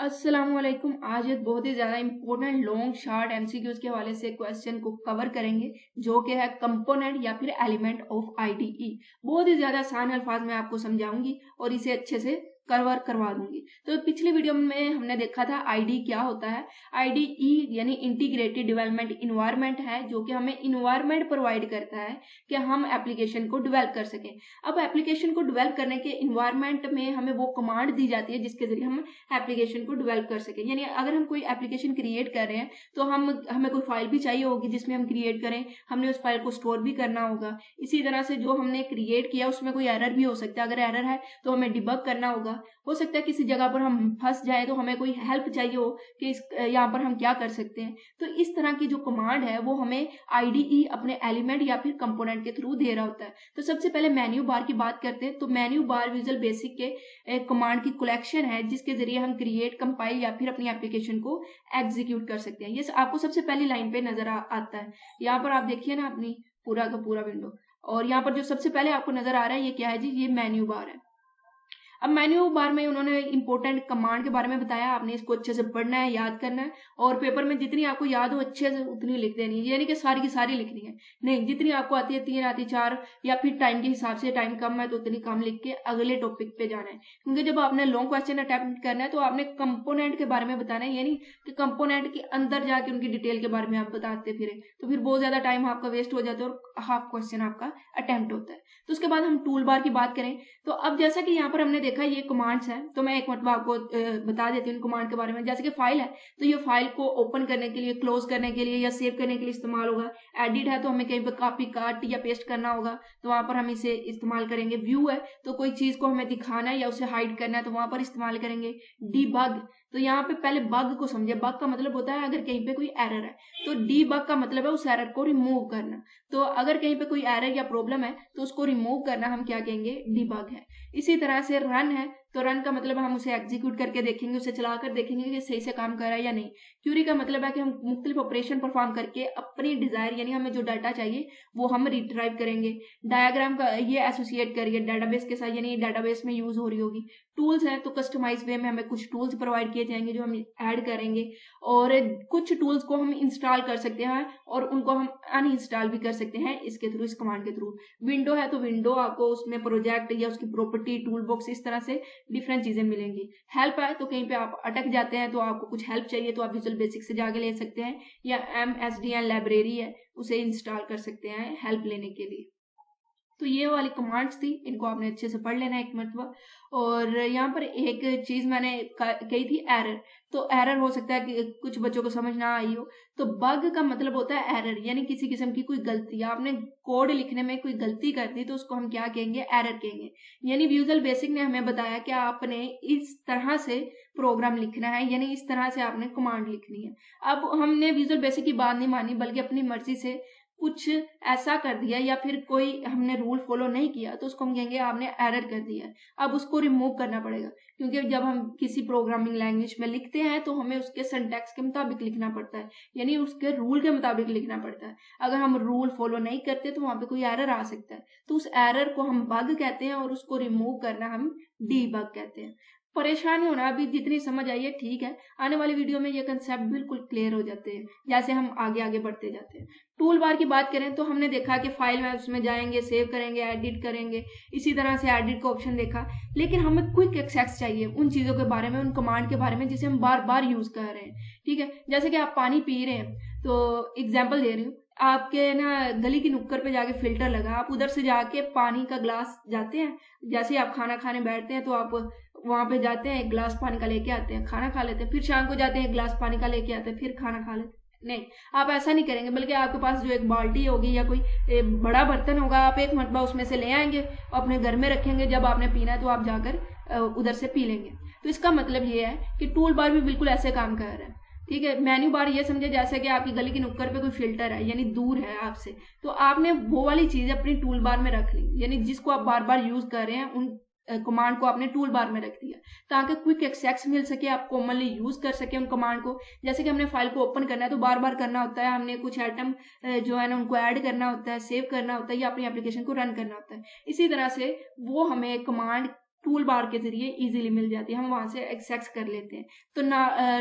अस्सलामुअलैकुम। आज एक बहुत ही ज़्यादा इम्पोर्टेंट लॉन्ग शॉर्ट एमसीक्यूज के हवाले से क्वेश्चन को कवर करेंगे, जो कि है कंपोनेंट या फिर एलिमेंट ऑफ आईडीई। बहुत ही ज़्यादा आसान अल्फाज में आपको समझाऊंगी और इसे अच्छे से कवर करवा दूंगी। तो पिछली वीडियो में हमने देखा था आईडी क्या होता है। आईडीई यानी इंटीग्रेटेड डेवलपमेंट इन्वायरमेंट है, जो कि हमें इन्वायरमेंट प्रोवाइड करता है कि हम एप्लीकेशन को डेवलप कर सकें। अब एप्लीकेशन को डेवलप करने के इन्वायरमेंट में हमें वो कमांड दी जाती है जिसके जरिए हम एप्लीकेशन को डेवलप कर सकें। यानी अगर हम कोई एप्लीकेशन क्रिएट कर रहे हैं तो हमें कोई फाइल भी चाहिए होगी जिसमें हम क्रिएट करें, हमने उस फाइल को स्टोर भी करना होगा। इसी तरह से जो हमने क्रिएट किया उसमें कोई एरर भी हो सकता है, अगर एरर है तो हमें डिबग करना होगा। हो सकता है किसी जगह पर हम फंस जाए तो हमें कोई हेल्प चाहिए हो कि यहाँ पर हम क्या कर सकते हैं। तो इस तरह की जो कमांड है वो हमें आईडीई अपने एलिमेंट या फिर कंपोनेंट के थ्रू दे रहा होता है। तो सबसे पहले मेन्यू बार की बात करते हैं। तो मेन्यू बार विजुअल बेसिक के कमांड की कलेक्शन है जिसके जरिए हम क्रिएट, कंपाइल या फिर अपनी एप्लीकेशन को एग्जीक्यूट कर सकते हैं। ये आपको सबसे पहली लाइन पे नजर आता है। यहाँ पर आप देखिए ना अपनी पूरा का पूरा विंडो, और यहाँ पर जो सबसे पहले आपको नजर आ रहा है ये क्या है जी, ये मेन्यू बार है। अब मेन्यू बार में उन्होंने इंपॉर्टेंट कमांड के बारे में बताया, आपने इसको अच्छे से पढ़ना है, याद करना है, और पेपर में जितनी आपको याद हो अच्छे से उतनी लिख देनी है। यानी कि सारी की सारी लिखनी है नहीं, जितनी आपको आती है 3 आती 4, या फिर टाइम के हिसाब से टाइम कम है तो उतनी कम लिख के अगले टॉपिक पे जाना है। क्योंकि जब आपने लॉन्ग क्वेश्चन अटेम्प्ट करना है तो आपने कंपोनेंट के बारे में बताना है, यानी कि कंपोनेंट के अंदर जाके उनकी डिटेल के बारे में आप बताते फिर तो फिर बहुत ज्यादा टाइम आपका वेस्ट हो जाता है और हाफ क्वेश्चन आपका अटेम्प्ट होता है। तो उसके बाद हम टूल बार की बात करें तो अब जैसा कि यहाँ पर हमने देखा ये कमांड्स हैं, तो मैं एक मतलब आपको बता देती हूँ कमांड के बारे में। जैसे कि फाइल है तो ये फाइल को ओपन करने के लिए, क्लोज करने के लिए या सेव करने के लिए इस्तेमाल होगा। एडिट है तो हमें कहीं पर कॉपी, काट या पेस्ट करना होगा तो वहां पर हम इसे इस्तेमाल करेंगे। व्यू है तो कोई चीज को हमें दिखाना है या उसे हाइड करना है तो वहां पर इस्तेमाल करेंगे। डीबग, तो यहाँ पे पहले बग को समझे। बग का मतलब होता है अगर कहीं पे कोई एरर है, तो डीबग का मतलब है उस एरर को रिमूव करना। तो अगर कहीं पे कोई एरर या प्रॉब्लम है तो उसको रिमूव करना हम क्या कहेंगे, डीबग है। इसी तरह से रन है तो रन का मतलब हम उसे एग्जीक्यूट करके देखेंगे, उसे चलाकर देखेंगे कि सही से काम कर रहा है या नहीं। क्यूरी का मतलब है कि हम मुख्तलिफ ऑपरेशन परफॉर्म करके अपनी डिजायर यानी हमें जो डाटा चाहिए वो हम रिट्राइव करेंगे। डायग्राम का ये एसोसिएट करिए डाटाबेस के साथ, यानी डाटाबेस में यूज हो रही होगी। टूल्स है तो कस्टमाइज वे में हमें कुछ टूल्स प्रोवाइड किए जाएंगे जो हम ऐड करेंगे, और कुछ टूल्स को हम इंस्टॉल कर सकते हैं और उनको हम अनइंस्टॉल भी कर सकते हैं इसके थ्रू, इस कमांड के थ्रू। विंडो है तो विंडो आपको उसमें प्रोजेक्ट या उसकी प्रॉपर्टी, टूल बॉक्स, इस तरह से डिफरेंट चीजें मिलेंगी। हेल्प है तो कहीं पे आप अटक जाते हैं तो आपको कुछ हेल्प चाहिए तो आप विजुअल बेसिक से जाके ले सकते हैं, या MSDN लाइब्रेरी है उसे इंस्टॉल कर सकते हैं हेल्प लेने के लिए। तो ये वाली कमांड्स थी, इनको आपने अच्छे से पढ़ लेना एक मतलब। और यहाँ पर एक चीज मैंने कही थी, एरर। तो एरर हो सकता है कि कुछ बच्चों को समझ ना आई हो। तो बग का मतलब होता है एरर, यानी किसी किस्म की कोई गलती, आपने कोड लिखने में कोई गलती कर दी तो उसको हम क्या कहेंगे, एरर कहेंगे। यानी विजुअल बेसिक ने हमें बताया कि आपने इस तरह से प्रोग्राम लिखना है, यानी इस तरह से आपने कमांड लिखनी है। अब हमने विजुअल बेसिक की बात नहीं मानी बल्कि अपनी मर्जी से कुछ ऐसा कर दिया या फिर कोई हमने रूल फॉलो नहीं किया तो उसको हम कहेंगे आपने एरर कर दिया। अब उसको रिमूव करना पड़ेगा, क्योंकि जब हम किसी प्रोग्रामिंग लैंग्वेज में लिखते हैं तो हमें उसके सिंटैक्स के मुताबिक लिखना पड़ता है, यानी उसके रूल के मुताबिक लिखना पड़ता है। अगर हम रूल फॉलो नहीं करते तो वहां पे कोई एरर आ सकता है, तो उस एरर को हम बग कहते हैं और उसको रिमूव करना हम डीबग कहते हैं। परेशान होना, अभी जितनी समझ आई है ठीक है, आने वाली वीडियो में ये कंसेप्ट बिल्कुल क्लियर हो जाते हैं जैसे हम आगे आगे बढ़ते जाते हैं। टूल बार की बात करें तो हमने देखा कि फाइल में उसमें जाएंगे, सेव करेंगे, एडिट करेंगे, इसी तरह से एडिट का ऑप्शन देखा। लेकिन हमें क्विक एक्सेस चाहिए उन चीजों के बारे में, उन कमांड के बारे में जिसे हम बार बार यूज कर रहे हैं। ठीक है, जैसे कि आप पानी पी रहे हैं, तो एग्जाम्पल दे रही हूँ, आपके ना गली की नुक्कड़ पे जाके फिल्टर लगा, आप उधर से जाके पानी का ग्लास जाते हैं, जैसे ही आप खाना खाने बैठते हैं तो आप वहां पे जाते हैं, एक गिलास पानी का लेके आते हैं, खाना खा लेते हैं, फिर शाम को जाते हैं, एक गिलास पानी का लेके आते हैं, फिर खाना खा लेते हैं। नहीं, आप ऐसा नहीं करेंगे, बल्कि आपके पास जो एक बाल्टी होगी या कोई बड़ा बर्तन होगा, आप एक मरतबा उसमें से ले आएंगे, अपने घर में रखेंगे, जब आपने पीना है तो आप जाकर उधर से पी लेंगे। तो इसका मतलब ये है कि टूल बार भी बिल्कुल ऐसे काम कर रहा है। ठीक है, मेन्यू बार ये समझे जैसे कि आपकी गली की नुक्कड़ पे कोई फिल्टर है, यानी दूर है आपसे, तो आपने वो वाली चीज अपनी टूल बार में रख ली, यानी जिसको आप बार बार यूज कर रहे हैं उन कमांड को आपने टूल बार में रख दिया ताकि क्विक एक्सेस मिल सके, आप कॉमनली यूज कर सके उन कमांड को। जैसे कि हमने फाइल को ओपन करना है तो बार बार करना होता है, हमने कुछ आइटम जो है ना उनको ऐड करना होता है, सेव करना होता है या अपनी एप्लीकेशन को रन करना होता है। इसी तरह से वो हमें कमांड टूल बार के जरिए इजीली मिल जाती है, हम वहां से एक्सेस कर लेते हैं। तो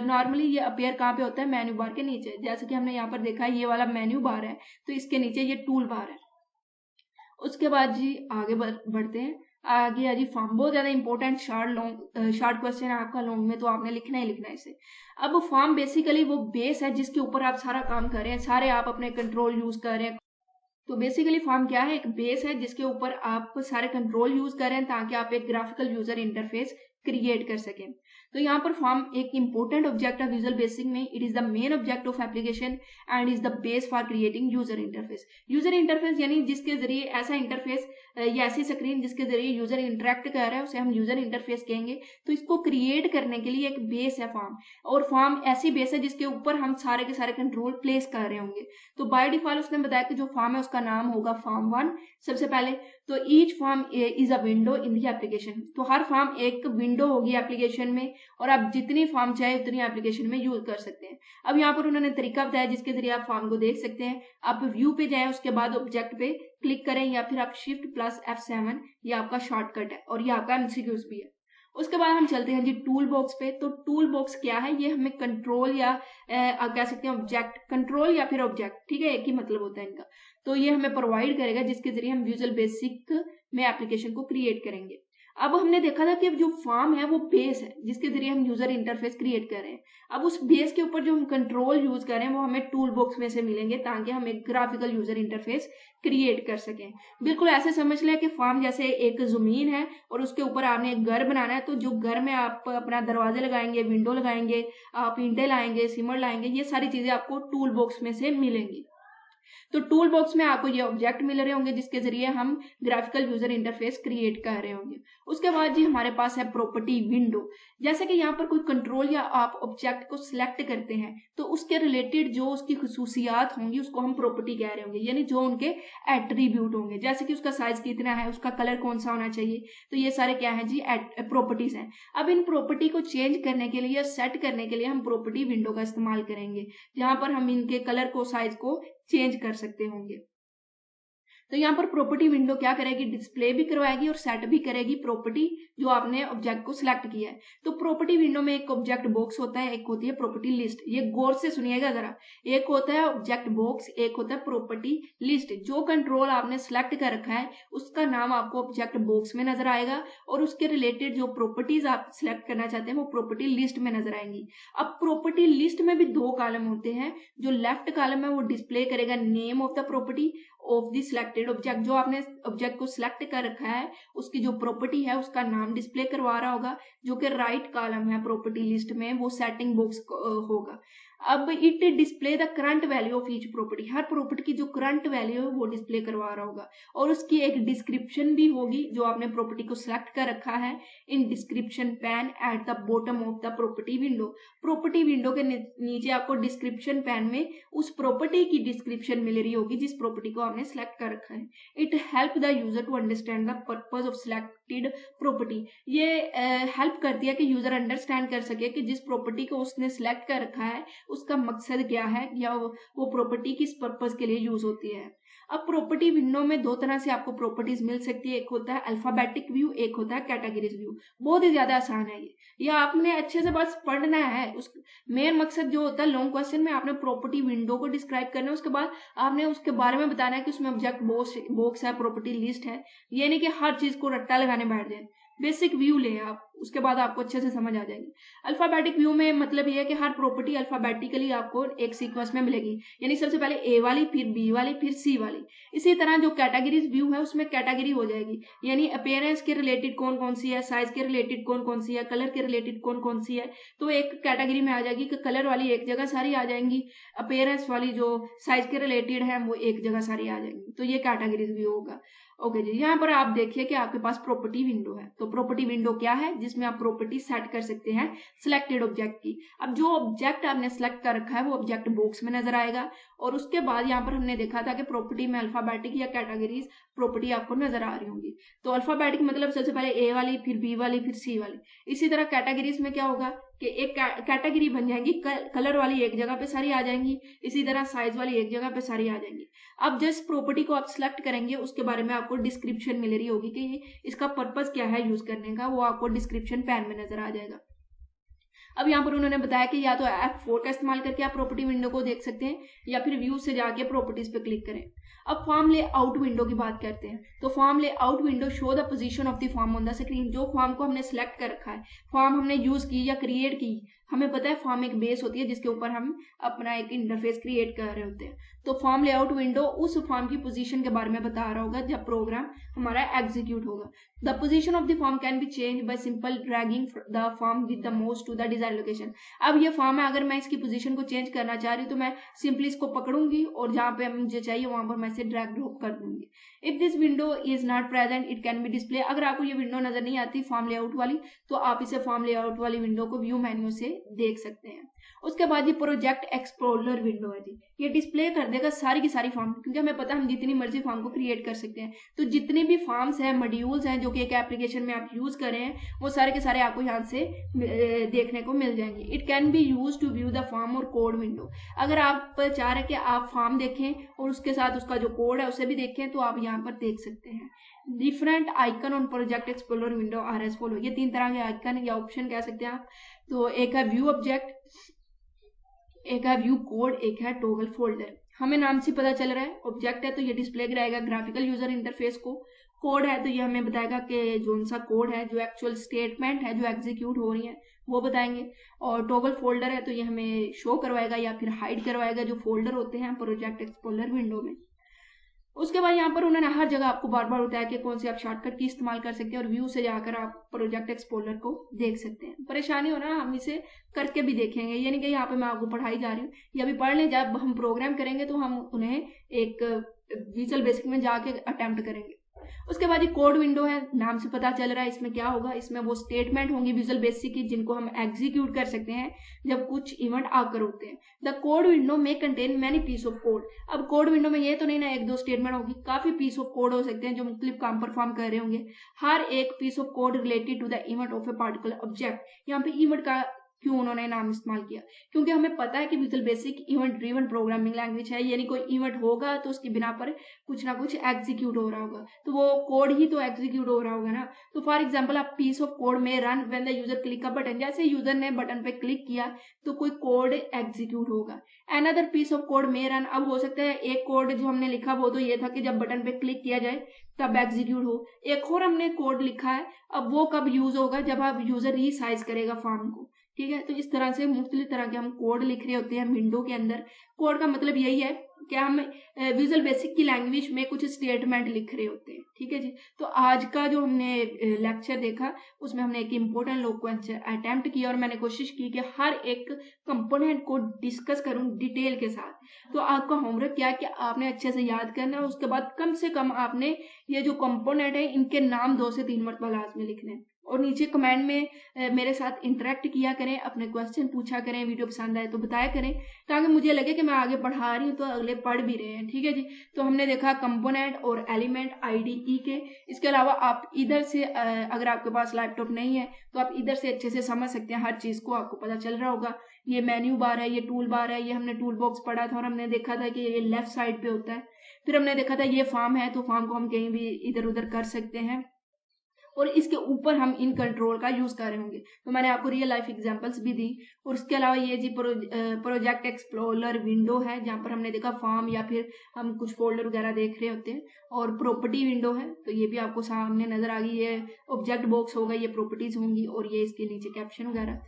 नॉर्मली ये अपीयर कहाँ पे होता है, मेन्यू बार के नीचे। जैसे कि हमने यहाँ पर देखा है ये वाला मेन्यू बार है, तो इसके नीचे ये टूल बार है। उसके बाद जी आगे बढ़ते हैं। आगे है जी फॉर्म, बहुत ज्यादा इंपॉर्टेंट शॉर्ट क्वेश्चन है आपका, लॉन्ग में तो आपने लिखना ही लिखना है इसे। अब फॉर्म बेसिकली वो बेस है जिसके ऊपर आप सारा काम कर रहे हैं, सारे आप अपने कंट्रोल यूज कर रहे हैं। तो बेसिकली फॉर्म क्या है, एक बेस है जिसके ऊपर आप सारे कंट्रोल यूज कर रहे हैं ताकि आप एक ग्राफिकल यूजर इंटरफेस क्रिएट कर सकें। तो यहाँ पर फॉर्म एक इंपॉर्टेंट ऑब्जेक्ट है विजुअल बेसिक में। It is the main object of application and is the base for creating user interface. User interface यानी जिसके जरिए ऐसा इंटरफेस या ऐसी स्क्रीन जिसके जरिए यूजर इंटरेक्ट कर रहा है उसे हम यूजर इंटरफेस कहेंगे। तो इसको क्रिएट करने के लिए एक बेस है फॉर्म, और फॉर्म ऐसी बेस है जिसके ऊपर हम सारे के सारे कंट्रोल प्लेस कर रहे होंगे। तो बाय डिफॉल्ट उसने बताया कि जो फॉर्म है उसका नाम होगा फॉर्म 1 सबसे पहले। तो each form is a window in the application. तो हर फॉर्म एक विंडो होगी एप्लीकेशन में, और आप जितनी फॉर्म चाहे उतनी एप्लीकेशन में यूज कर सकते हैं। अब यहाँ पर उन्होंने तरीका बताया जिसके जरिए आप फॉर्म को देख सकते हैं। आप व्यू पे जाएं, उसके बाद ऑब्जेक्ट पे क्लिक करें, या फिर आप Shift+F7, ये आपका शॉर्टकट है और ये आपका MCQs भी है। उसके बाद हम चलते हैं जी टूल बॉक्स पे। तो टूल बॉक्स क्या है, ये हमें कंट्रोल या आप कह सकते हैं ऑब्जेक्ट, कंट्रोल या फिर ऑब्जेक्ट, ठीक है, एक ही मतलब होता है इनका। तो ये हमें प्रोवाइड करेगा जिसके जरिए हम विजुअल बेसिक में एप्लीकेशन को क्रिएट करेंगे। अब हमने देखा था कि जो फॉर्म है वो बेस है जिसके जरिए हम यूजर इंटरफेस क्रिएट कर रहे हैं। अब उस बेस के ऊपर जो हम कंट्रोल यूज कर रहे हैं वो हमें टूल बॉक्स में से मिलेंगे ताकि हम एक ग्राफिकल यूजर इंटरफेस क्रिएट कर सकें। बिल्कुल ऐसे समझ लें कि फॉर्म जैसे एक जमीन है और उसके ऊपर आपने एक घर बनाना है। तो जो घर में आप अपना दरवाजे लगाएंगे, विंडो लगाएंगे, आप ईंटें लाएंगे, सीमेंट लाएंगे, ये सारी चीजें आपको टूल बॉक्स में से मिलेंगी। तो टूल बॉक्स में आपको ये ऑब्जेक्ट मिल रहे होंगे जिसके जरिए हम ग्राफिकल यूजर इंटरफेस क्रिएट कर रहे होंगे। उसके बाद जी हमारे पास है प्रॉपर्टी विंडो। जैसे कि यहाँ पर कोई कंट्रोल या आप ऑब्जेक्ट को सिलेक्ट करते हैं तो उसके रिलेटेड जो उसकी खुसूसियात होंगी उसको हम प्रॉपर्टी कह रहे होंगे, यानी जो उनके एट्रीब्यूट होंगे, जैसे कि उसका साइज कितना है, उसका कलर कौन सा होना चाहिए। तो ये सारे क्या है जी, प्रॉपर्टीज हैं। अब इन प्रॉपर्टी को चेंज करने के लिए, सेट करने के लिए हम प्रॉपर्टी विंडो का इस्तेमाल करेंगे, जहां पर हम इनके कलर को, साइज को चेंज कर सकते होंगे। तो यहाँ पर प्रॉपर्टी विंडो क्या करेगी, डिस्प्ले भी करवाएगी और सेट भी करेगी प्रॉपर्टी जो आपने ऑब्जेक्ट को सिलेक्ट किया है। तो प्रॉपर्टी विंडो में एक ऑब्जेक्ट बॉक्स होता है, एक होती है प्रॉपर्टी लिस्ट। ये गौर से सुनिएगा जरा, एक होता है ऑब्जेक्ट बॉक्स, एक होता है प्रॉपर्टी लिस्ट। जो कंट्रोल आपने सिलेक्ट कर रखा है उसका नाम आपको ऑब्जेक्ट बॉक्स में नजर आएगा और उसके रिलेटेड जो प्रॉपर्टीज आप सिलेक्ट करना चाहते हैं वो प्रॉपर्टी लिस्ट में नजर आएंगी। अब प्रॉपर्टी लिस्ट में भी 2 कॉलम होते हैं। जो लेफ्ट कॉलम है वो डिस्प्ले करेगा name of the property of the selected object. जो आपने ऑब्जेक्ट को सिलेक्ट कर रखा है उसकी जो प्रॉपर्टी है उसका नाम डिस्प्ले करवा रहा होगा। जो कि राइट कॉलम है प्रॉपर्टी लिस्ट में वो सेटिंग बॉक्स होगा। अब it display the current value of each property. Her property की जो करंट वैल्यू है वो डिस्प्ले करवा रहा होगा और उसकी एक डिस्क्रिप्शन भी होगी जो आपने प्रॉपर्टी को सिलेक्ट कर रखा है in description pan at the bottom of the property window. Property window के नीचे आपको डिस्क्रिप्शन पैन में उस प्रॉपर्टी की डिस्क्रिप्शन मिल रही होगी जिस प्रॉपर्टी को आपने सिलेक्ट कर रखा है। It help the user to understand the purpose of selected property. ये हेल्प करती है कि यूजर अंडरस्टैंड कर सके कि जिस प्रॉपर्टी को उसने सिलेक्ट कर रखा है उसका मकसद क्या है या वो प्रॉपर्टी किस पर्पज के लिए यूज होती है। अब प्रॉपर्टी विंडो में 2 तरह से आपको प्रॉपर्टीज मिल सकती है, एक होता है अल्फाबेटिक व्यू, एक होता है कैटेगरीज व्यू। बहुत ही ज्यादा आसान है ये आपने अच्छे से बस पढ़ना है। उस मेन मकसद जो होता है लॉन्ग क्वेश्चन में आपने प्रॉपर्टी विंडो को डिस्क्राइब करना है, उसके बाद आपने उसके बारे में बताना है कि उसमें ऑब्जेक्ट बॉक्स है, प्रॉपर्टी लिस्ट है। ये नहीं कि हर चीज को रट्टा लगाने बैठ जाए। बेसिक व्यू लें आप, उसके बाद आपको अच्छे से समझ आ जाएगी। अल्फाबेटिक व्यू में मतलब ये है कि हर प्रॉपर्टी अल्फाबेटिकली आपको एक सीक्वेंस में मिलेगी, यानी सबसे पहले ए वाली, फिर बी वाली, फिर सी वाली। इसी तरह जो कैटेगरीज व्यू है उसमें कैटेगरी हो जाएगी, यानी अपीयरेंस के रिलेटेड कौन कौन सी है, साइज के रिलेटेड कौन कौन सी है, कलर के रिलेटेड कौन कौन सी है। तो एक कैटेगरी में आ जाएगी कि कलर वाली एक जगह सारी आ जाएंगी, अपीयरेंस वाली जो साइज के रिलेटेड है वो एक जगह सारी आ जाएंगी। तो ये कैटेगरीज व्यू होगा। ओके जी, यहाँ पर आप देखिए कि आपके पास प्रॉपर्टी विंडो है। तो प्रॉपर्टी विंडो क्या है, जिसमें आप प्रॉपर्टी सेट कर सकते हैं सिलेक्टेड ऑब्जेक्ट की। अब जो ऑब्जेक्ट आपने सेलेक्ट कर रखा है वो ऑब्जेक्ट बॉक्स में नजर आएगा और उसके बाद यहाँ पर हमने देखा था कि प्रॉपर्टी में अल्फाबेटिक या कैटेगरीज प्रॉपर्टी आपको नजर आ रही होंगी। तो अल्फाबेटिक मतलब सबसे पहले ए वाली, फिर बी वाली, फिर सी वाली। इसी तरह कैटेगरीज में क्या होगा, कि एक कैटेगरी बन जाएंगी, कलर वाली एक जगह पे सारी आ जाएंगी, इसी तरह साइज वाली एक जगह पे सारी आ जाएंगी। अब जिस प्रॉपर्टी को आप सिलेक्ट करेंगे उसके बारे में आपको डिस्क्रिप्शन मिल रही होगी कि इसका पर्पस क्या है यूज करने का, वो आपको डिस्क्रिप्शन पैन में नजर आ जाएगा। अब यहाँ पर उन्होंने बताया कि या तो F4 का इस्तेमाल करके आप प्रॉपर्टी विंडो को देख सकते हैं या फिर व्यू से जाके प्रॉपर्टीज पे क्लिक करें। अब फॉर्म लेआउट विंडो की बात करते हैं। तो form layout window show the position of the form on the screen. जो फॉर्म को हमने सेलेक्ट कर रखा है, फॉर्म हमने यूज की या क्रिएट की, हमें पता है फॉर्म एक बेस होती है जिसके ऊपर हम अपना एक इंटरफेस क्रिएट कर रहे होते हैं। तो फॉर्म लेआउट विंडो उस फॉर्म की पोजीशन के बारे में बता रहा होगा जब प्रोग्राम हमारा एग्जीक्यूट होगा। The position of the form can be change by simple dragging the form with the mouse to the desired location. अब ये फॉर्म है, अगर मैं इसकी पोजीशन को चेंज करना चाह रही हूँ तो मैं सिंपली इसको पकड़ूंगी और जहां पे मुझे चाहिए वहां पर मैं इसे ड्रैग ड्रॉप कर दूंगी। If this window is not present it can B display. अगर आपको ये विंडो नजर नहीं आती फॉर्म लेआउट वाली, तो आप इसे फॉर्म लेआउट वाली विंडो को व्यू मेन्यू से देख सकते हैं। उसके बाद ये प्रोजेक्ट एक्सप्लोरर विंडो है जी, ये डिस्प्ले कर देगा सारी की सारी फॉर्म, क्योंकि हमें पता है हम जितनी मर्जी फॉर्म को क्रिएट कर सकते हैं। तो जितने भी फॉर्म्स हैं, मॉड्यूल्स हैं जो कि एक एप्लीकेशन में आप यूज कर रहे हैं, वो सारे के सारे आपको यहाँ से देखने को मिल जाएंगे। It can be use to view the form और कोड विंडो। अगर आप चाह रहे हैं कि आप फॉर्म देखें और उसके साथ उसका जो कोड है उसे भी देखें, तो आप यहाँ पर देख सकते हैं। Different icon on project explorer window are as follow. ये 3 तरह के आइकन या ऑप्शन कह सकते हैं आप। तो एक है व्यू ऑब्जेक्ट, एक है व्यू कोड, एक है टॉगल फोल्डर। हमें नाम से पता चल रहा है, ऑब्जेक्ट है तो ये डिस्प्ले कराएगा ग्राफिकल यूजर इंटरफेस को, कोड है तो ये हमें बताएगा कि जो सा कोड है, जो एक्चुअल स्टेटमेंट है जो एग्जीक्यूट हो रही है वो बताएंगे, और टॉगल फोल्डर है तो ये हमें शो करवाएगा या फिर हाइड करवाएगा जो फोल्डर होते हैं प्रोजेक्ट एक्सप्लोरर विंडो में। उसके बाद यहाँ पर उन्होंने हर जगह आपको बार बार बताया कि कौन सी आप शॉर्टकट की इस्तेमाल कर सकते हैं और व्यू से जाकर आप प्रोजेक्ट एक्सप्लोरर को देख सकते हैं। परेशानी हो ना, हम इसे करके भी देखेंगे, ये नहीं कि यहाँ पे मैं आपको पढ़ाई जा रही हूँ, या भी पढ़ लें। जब हम प्रोग्राम करेंगे तो हम उन्हें एक विजुअल बेसिक में जाके अटेम्प्ट करेंगे। उसके बाद ये कोड विंडो है, नाम से पता चल रहा है इसमें क्या होगा, इसमें वो स्टेटमेंट होंगी विजुअल बेसिक की जिनको हम एग्जीक्यूट कर सकते हैं जब कुछ इवेंट आकर होते हैं। द कोड विंडो में contain many piece of code. अब कोड विंडो में ये तो नहीं ना 1-2 स्टेटमेंट होगी, काफी पीस ऑफ कोड हो सकते हैं जो मुख्तलिफ काम परफॉर्म कर रहे होंगे। हर एक piece of code related to the event of a particular object. यहाँ पे इवेंट का क्यों उन्होंने नाम इस्तेमाल किया, क्योंकि हमें पता है कि visual basic event driven programming language है, यानी कोई इवेंट होगा तो उसकी बिना पर कुछ ना कुछ एग्जीक्यूट हो रहा होगा, तो वो कोड ही तो एग्जीक्यूट हो रहा होगा ना। तो फॉर एग्जांपल आप पीस ऑफ कोड में run when the user click a button, जैसे यूजर ने बटन पे क्लिक किया तो कोई कोड एग्जीक्यूट होगा। अनदर पीस ऑफ कोड में रन, अब हो सकता है एक कोड जो हमने लिखा वो तो ये था कि जब बटन पे क्लिक किया जाए तब एग्जीक्यूट हो, एक और हमने कोड लिखा है, अब वो कब यूज होगा, जब आप यूजर रीसाइज करेगा फॉर्म को। ठीक है, तो इस तरह से मुख्तलिफ तरह के हम कोड लिख रहे होते हैं विंडो के अंदर। कोड का मतलब यही है कि हम विजुअल बेसिक की लैंग्वेज में कुछ स्टेटमेंट लिख रहे होते हैं। ठीक है जी, तो आज का जो हमने लेक्चर देखा उसमें हमने एक इम्पोर्टेंट लॉग क्वेश्चन अटेम्प्ट किया और मैंने कोशिश की कि हर एक कंपोनेंट को डिस्कस करूं डिटेल के साथ। तो आपका होमवर्क क्या है कि आपने अच्छे से याद करना है, उसके बाद कम से कम आपने ये जो कंपोनेंट है इनके नाम 2 से 3 मरतबा लाजमी लिखने हैं, और नीचे कमेंट में मेरे साथ इंटरेक्ट किया करें, अपने क्वेश्चन पूछा करें, वीडियो पसंद आए तो बताया करें, ताकि मुझे लगे कि मैं आगे पढ़ा रही हूँ तो अगले पढ़ भी रहे हैं। ठीक है जी, तो हमने देखा कंपोनेंट और एलिमेंट IDE के। इसके अलावा आप इधर से अगर आपके पास लैपटॉप नहीं है तो आप इधर से अच्छे से समझ सकते हैं, हर चीज को आपको पता चल रहा होगा। ये मेन्यू बार है, ये टूल बार है, ये हमने टूल बॉक्स पढ़ा था और हमने देखा था कि ये लेफ्ट साइड पे होता है। फिर हमने देखा था ये फॉर्म है, तो फॉर्म को हम कहीं भी इधर उधर कर सकते हैं और इसके ऊपर हम इन कंट्रोल का यूज कर रहे होंगे। तो मैंने आपको रियल लाइफ एग्जांपल्स भी दी। और इसके अलावा ये जी प्रोजेक्ट एक्सप्लोरर विंडो है जहां पर हमने देखा फॉर्म या फिर हम कुछ फोल्डर वगैरह देख रहे होते हैं। और प्रॉपर्टी विंडो है तो ये भी आपको सामने नजर आ गई, ये ऑब्जेक्ट बॉक्स होगा, ये प्रॉपर्टीज होंगी और ये इसके नीचे कैप्शन वगैरह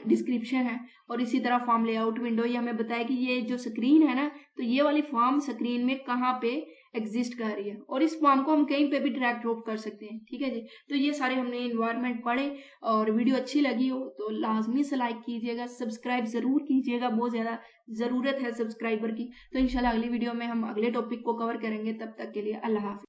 डिस्क्रिप्शन है। और इसी तरह फॉर्म लेआउट विंडो, ये हमें बताया कि ये जो स्क्रीन है ना, तो ये वाली फॉर्म स्क्रीन में कहाँ पे एग्जिस्ट कर रही है और इस फॉर्म को हम कहीं पे भी ड्रैग ड्रॉप कर सकते हैं। ठीक है जी, तो ये सारे हमने इन्वायरमेंट पढ़े और वीडियो अच्छी लगी हो तो लाजमी से लाइक कीजिएगा, सब्सक्राइब जरूर कीजिएगा, बहुत ज्यादा जरूरत है सब्सक्राइबर की। तो इंशाल्लाह अगली वीडियो में हम अगले टॉपिक को कवर करेंगे, तब तक के लिए अल्लाह हाफिज।